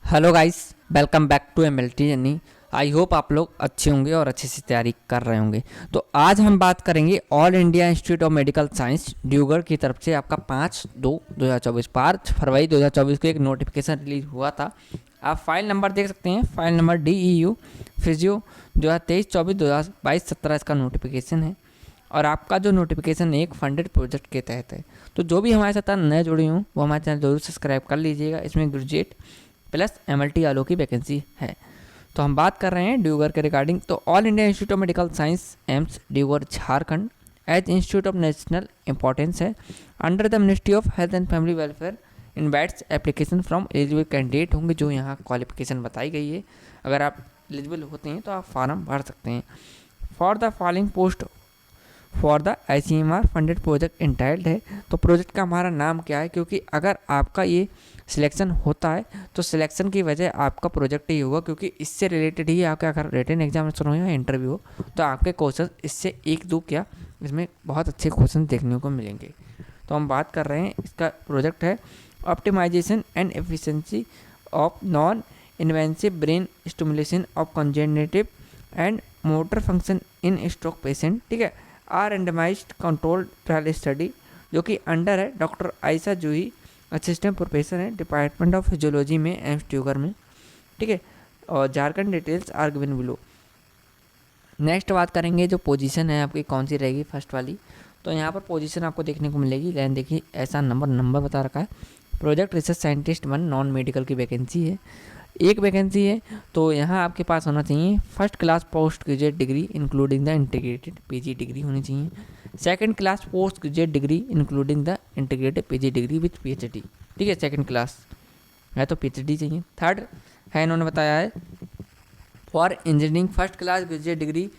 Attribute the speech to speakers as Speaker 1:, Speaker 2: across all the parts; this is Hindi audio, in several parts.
Speaker 1: Hello guys, welcome back to MLT journey. I hope आप लोग अच्छे होंगे और अच्छे से तैयारी कर रहे होंगे। तो आज हम बात करेंगे all India institute of medical science Deoghar की तरफ से आपका 5/2/2024 को एक नोटिफिकेशन रिलीज हुआ था। आप फाइल नंबर देख सकते हैं, फाइल नंबर DEU फिजियो 2023-24-2022-17 इसका नोटिफिकेशन है। और आपका जो नोटिफिकेशन एक फंडेड प्रोजेक्ट के तहत है। तो जो भी हमारे साथ नए जुड़े हों वो हमारे चैनल जरूर सब्सक्राइब कर लीजिएगा। इसमें ग्रेजुएट प्लस MLT आलो की वैकेंसी है। तो हम बात कर रहे हैं ड्यूगर के रिगार्डिंग। तो all India institute of medical science AIIMS Deoghar Jharkhand as institute of national importance है under the ministry of health and family welfare invites application from eligible candidate होंगे जो यहाँ क्वालिफिकेशन बताई गई है। अगर आप एलिजिबल होते हैं तो आप फॉर्म भर सकते हैं। For the following post for the ICMR funded project entitled है। तो प्रोजेक्ट का हमारा नाम क्या है, क्योंकि अगर आपका ये सिलेक्शन होता है तो सिलेक्शन की वजह आपका प्रोजेक्ट ही होगा, क्योंकि इससे रिलेटेड ही आपका अगर रिटन एग्जामिनेशन हो या इंटरव्यू हो तो आपके क्वेश्चन इससे एक दो क्या इसमें बहुत अच्छे क्वेश्चन देखने को मिलेंगे। तो हम बात कर रहे हैं, इसका प्रोजेक्ट है optimization and efficiency of non invasive brain stimulation of cognitive and motor function in stroke patient. ठीक है, रेंडमाइज्ड कंट्रोल ट्रायल स्टडी जो कि अंडर है doctor Ayesha Juhi, assistant professor है डिपार्टमेंट ऑफ फिजियोलॉजी में एम्स ड्यूगर में। ठीक है, और Jharkhand details are given below. Next बात करेंगे जो पोजीशन है आपकी कौन सी रहेगी, फर्स्ट वाली। तो यहाँ पर पोजीशन आपको देखने को मिलेगी, लाइन देखिए ऐसा नंबर बता रखा है। Project research scientist 1 non medical की वैकेंसी है, एक वैकेंसी है। तो यहाँ आपके पास होना चाहिए first class post graduate degree including the integrated PG degree होनी चाहिए। Second class post graduate degree including the integrated PG degree with PhD। ठीक है, सेकंड क्लास है तो PhD चाहिए। थर्ड है, इन्होंने बताया है for engineering first class graduate degree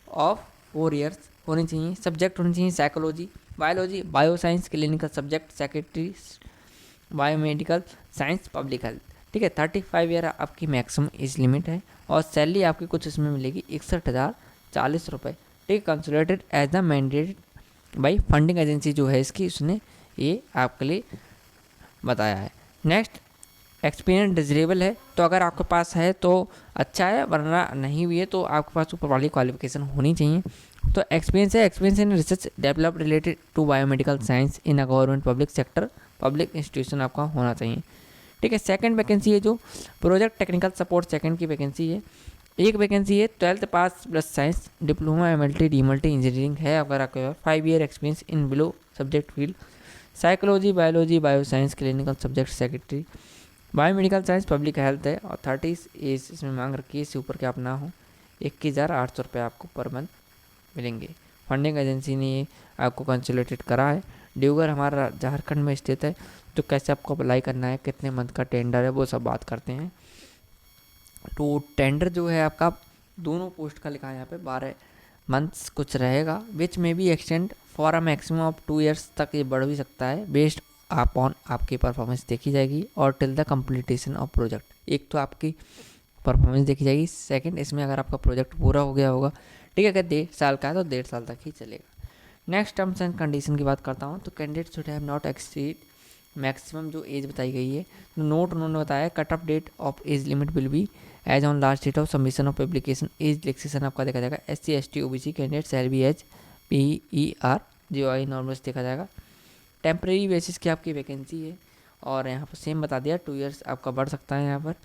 Speaker 1: of 4 years होनी चाहिए। सब्जेक्ट होनी चाहिए psychology, biology, bioscience, clinical subject, secretary, biomedical science, public health. ठीक है, 35 ईयर आपकी मैक्सिमम एज लिमिट है और सैलरी आपकी कुछ इसमें मिलेगी 61,040 रुपये। ठीक है, consolidated as the mandated by funding agency जो है इसकी, उसने ये आपके लिए बताया है। नेक्स्ट, एक्सपीरियंस डिजरेबल है, तो अगर आपके पास है तो अच्छा है, वरना नहीं भी है तो आपके पास ऊपर वाली क्वालिफिकेशन होनी चाहिए। तो एक्सपीरियंस है, experience in research develop related to biomedical science in a government public sector public institution आपका होना चाहिए। ठीक है, सेकंड वैकेंसी है जो प्रोजेक्ट टेक्निकल सपोर्ट सेकंड की वैकेंसी है, एक वैकेंसी है 12th pass plus science diploma MLT DMLT engineering है अगर आपके 5 year experience in below subject field, psychology, biology, bioscience, clinical subject, secretary, biomedical science, public health है। और 30 एज इसमें मांग रखी है, इससे ऊपर के आप ना हो। 21,800 रुपये आपको पर मंथ मिलेंगे। फंडिंग एजेंसी ने ये आपको कंसोलिडेटेड करा है। ड्यूगर हमारा झारखंड में स्थित है। तो कैसे आपको अप्लाई करना है, कितने मंथ का टेंडर है, वो सब बात करते हैं। तो टेंडर जो है आपका दोनों पोस्ट का लिखा है यहाँ पे 12 मंथ्स कुछ रहेगा, विच में भी extend for a maximum of 2 years तक ये बढ़ भी सकता है। बेस्ड अपॉन आपकी परफॉर्मेंस देखी जाएगी और till the completion of project. एक तो आपकी परफॉर्मेंस देखी जाएगी, सेकंड इसमें अगर आपका प्रोजेक्ट पूरा हो गया होगा, ठीक है, अगर 1.5 साल का है तो 1.5 साल तक ही चलेगा। नेक्स्ट टर्म्स एंड कंडीशन की बात करता हूँ। तो candidate should have not exceed maximum जो एज बताई गई है। नोट उन्होंने बताया cut off date of age limit will be age on last date of submission of application. Age relaxation आपका देखा जाएगा SC ST OBC candidate shall be age PER GOI normal देखा जाएगा। टेम्प्रेरी बेसिस की आपकी वैकेंसी है और यहाँ पर सेम बता दिया 2 ईयर्स आपका बढ़ सकता है। यहाँ पर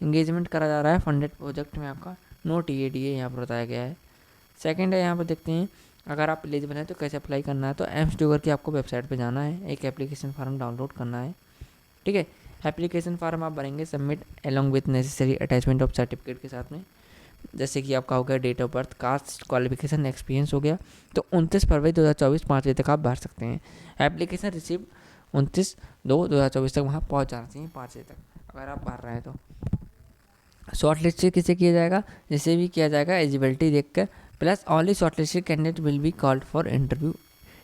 Speaker 1: इंगेजमेंट करा जा रहा है फंडेड प्रोजेक्ट में आपका, नो TADA यहाँ पर बताया गया है। सेकेंड है, यहाँ पर देखते हैं अगर आप एलिजिबल हैं तो कैसे अप्लाई करना है। तो एम्स ड्यूगर की आपको वेबसाइट पे जाना है, एक एप्लीकेशन फॉर्म डाउनलोड करना है। ठीक है, एप्लीकेशन फॉर्म आप भरेंगे submit along with necessary attachment of certificate के साथ में, जैसे कि आपका हो गया date of birth, caste, qualification, experience हो गया। तो 29 फरवरी 2024 5 बजे तक आप भर सकते हैं। एप्लीकेशन रिसीव 29/2/2024 तक वहाँ पहुँच जाना चाहिए 5 बजे तक अगर आप भर रहे हैं तो। शॉर्ट लिस्ट किसे किया जाएगा, जिसे भी किया जाएगा एलिजिबिलिटी देख कर, plus only short listed candidate will be called for interview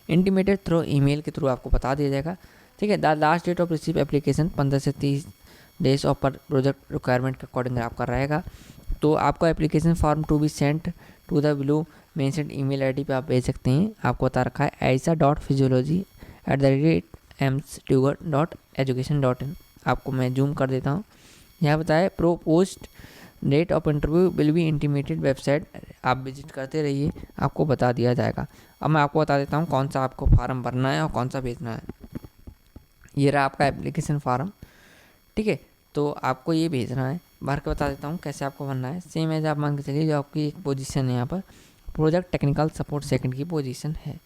Speaker 1: intimated through email के थ्रू आपको बता दिया जाएगा। ठीक है, the last date of receive application 15 से 30 days of per project requirement के अकॉर्डिंग आपका रहेगा। तो आपको application form to be sent to the below mentioned email ID पे आप भेज सकते हैं। आपको बता रखा है aisa.physiology@msdugar.education.in। आपको मैं जूम कर देता हूँ, यहाँ बताया proposed date of interview will be intimated, website आप विजिट करते रहिए, आपको बता दिया जाएगा। अब मैं आपको बता देता हूँ कौन सा आपको फार्म भरना है और कौन सा भेजना है। ये रहा आपका एप्लीकेशन फार्म, ठीक है। तो आपको ये भेजना है, भर के बता देता हूँ कैसे आपको भरना है। सेम एज आप मान के चलिए, जो आपकी एक पोजीशन है यहाँ पर प्रोजेक्ट टेक्निकल सपोर्ट सेकंड की पोजीशन है,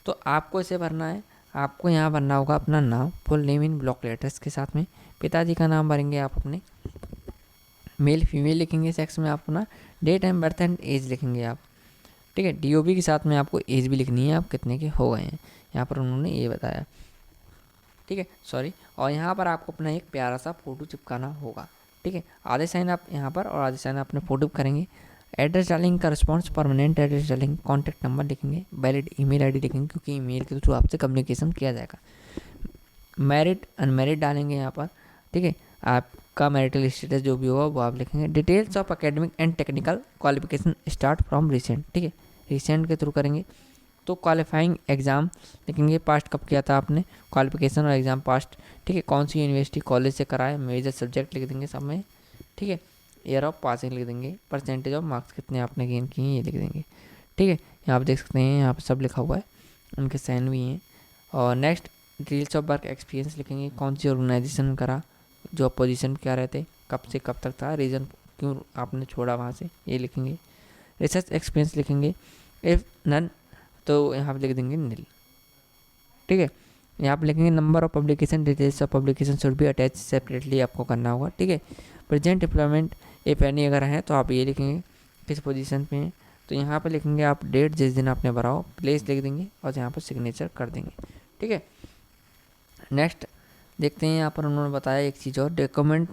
Speaker 1: तो आपको इसे भरना है। आपको यहाँ भरना होगा अपना नाम, full name in block letters के साथ में, पिताजी का नाम भरेंगे आप अपने, मेल फीमेल लिखेंगे, सेक्स में आप अपना date and birth and age लिखेंगे आप, ठीक है। DOB के साथ में आपको एज भी लिखनी है, आप कितने के हो गए हैं, यहाँ पर उन्होंने ये बताया, ठीक है, सॉरी। और यहाँ पर आपको अपना एक प्यारा सा फ़ोटो चिपकाना होगा, ठीक है। आधे साइन आप यहाँ पर और आधे साइन अपने फ़ोटो करेंगे। एड्रेस डालेंगे का रिस्पॉन्स, परमानेंट एड्रेस डालेंगे, कॉन्टैक्ट नंबर लिखेंगे, वैलिड ईमेल आईडी लिखेंगे क्योंकि ईमेल के थ्रू आपसे कम्युनिकेशन किया जाएगा। मैरिड अनमैरिड डालेंगे यहाँ पर, ठीक है। आपका मैरिटल स्टेटस जो भी होगा वो आप लिखेंगे। Details of academic and technical qualification start from recent, ठीक है, रिसेंट के थ्रू करेंगे। तो क्वालिफाइंग एग्ज़ाम लिखेंगे, पास्ट कब किया था आपने, क्वालिफिकेशन और एग्ज़ाम पास्ट, ठीक है। कौन सी यूनिवर्सिटी कॉलेज से कराए, मेजर सब्जेक्ट लिख देंगे सब में, ठीक है। ईयर ऑफ पासिंग लिख देंगे, परसेंटेज ऑफ मार्क्स कितने आपने गेन किए हैं ये लिख देंगे, ठीक है। यहाँ आप देख सकते हैं, यहाँ पर सब लिखा हुआ है, उनके साइन भी हैं। और next details of work experience लिखेंगे, कौन सी ऑर्गेनाइजेशन में करा, जॉब पोजीशन क्या रहते, कब से कब तक था, रीज़न क्यों आपने छोड़ा वहाँ से, ये लिखेंगे। रिसर्च एक्सपीरियंस लिखेंगे, इफ़ नन तो यहाँ पर लिख देंगे नील, ठीक है। यहाँ पर लिखेंगे number of publication, details of publication should be attach separately आपको करना होगा, ठीक है। प्रेजेंट एम्प्लॉयमेंट इफ एनी अगर है तो आप ये लिखेंगे किस पोजीशन पे हैं, तो यहाँ पर लिखेंगे आप डेट जिस दिन आपने भरा हो, प्लेस लिख देंगे और यहाँ पर सिग्नेचर कर देंगे, ठीक है। नेक्स्ट देखते हैं, यहाँ पर उन्होंने बताया एक चीज़ और, document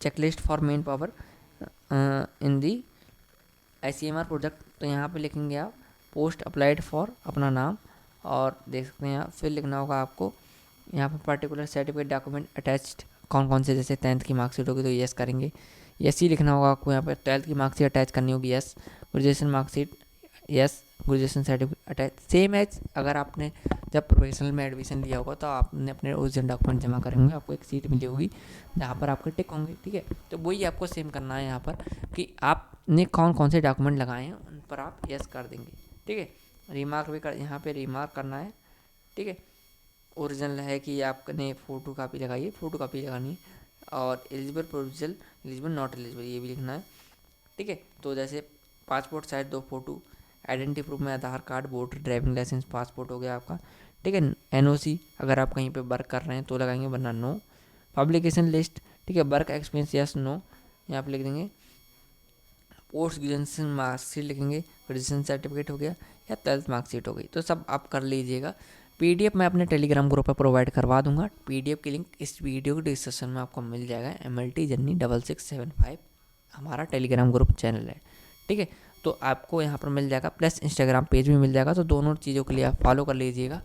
Speaker 1: checklist for main power in the ICMR project, तो यहाँ पे लिखेंगे आप पोस्ट अप्लाइड फॉर अपना नाम, और देख सकते हैं आप फिर लिखना होगा आपको यहाँ पर पर्टिकुलर सर्टिफिकेट डॉक्यूमेंट अटैच्ड, कौन कौन से, जैसे 10th की मार्कशीट होगी तो यस करेंगे, यस ही लिखना होगा आपको। यहाँ पर 12th की मार्कशीट अटैच करनी होगी, yes. Graduation marksheet, yes. Graduation certificate attach, same as अगर आपने जब प्रोफेशनल में एडमिशन लिया होगा तो आपने अपने ओरिजिनल डॉक्यूमेंट जमा करेंगे, आपको एक सीट मिली होगी जहाँ पर आपके टिक होंगे, ठीक है। तो वही आपको सेम करना है यहाँ पर कि आपने कौन कौन से डॉक्यूमेंट लगाए हैं उन पर आप यस कर देंगे, ठीक है। रिमार्क भी कर, यहाँ पे रिमार्क करना है, ठीक है। ओरिजिनल है कि आपने फ़ोटो कापी लगाई है, फ़ोटो कापी लगानी है। और eligible provisional, eligible not eligible, ये भी लिखना है, ठीक है। तो जैसे passport size 2 photo, identity proof में Aadhaar card, voter, driving licence, passport हो गया आपका, ठीक है। NOC अगर आप कहीं पे वर्क कर रहे हैं तो लगाएंगे, वरना नो। पब्लिकेशन लिस्ट, ठीक है। वर्क एक्सपीरियंस यस नो, यहाँ पे लिख देंगे। पोस्ट ग्रेजुएशन मार्कशीट लिखेंगे, ग्रेजुएशन सर्टिफिकेट हो गया या 12th मार्कशीट हो गई, तो सब आप कर लीजिएगा। PDF मैं अपने टेलीग्राम ग्रुप पर प्रोवाइड करवा दूंगा, PDF की लिंक इस वीडियो के डिस्क्रिप्शन में आपको मिल जाएगा। MLT जर्नी 6675 हमारा टेलीग्राम ग्रुप चैनल है, ठीक है। तो आपको यहाँ पर मिल जाएगा, प्लस इंस्टाग्राम पेज भी मिल जाएगा, तो दोनों चीज़ों के लिए आप फॉलो कर लीजिएगा।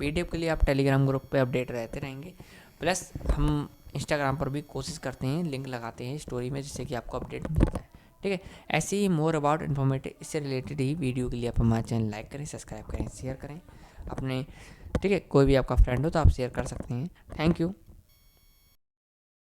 Speaker 1: PDF के लिए आप टेलीग्राम ग्रुप पे अपडेट रहते रहेंगे, प्लस हम इंस्टाग्राम पर भी कोशिश करते हैं, लिंक लगाते हैं स्टोरी में, जिससे कि आपको अपडेट मिलता है, ठीक है। ऐसे ही मोर अबाउट इन्फॉर्मेटिव, इससे रिलेटेड ही वीडियो के लिए आप हमारे चैनल लाइक करें, सब्सक्राइब करें, शेयर करें अपने, ठीक है। कोई भी आपका फ्रेंड हो तो आप शेयर कर सकते हैं। Thank you.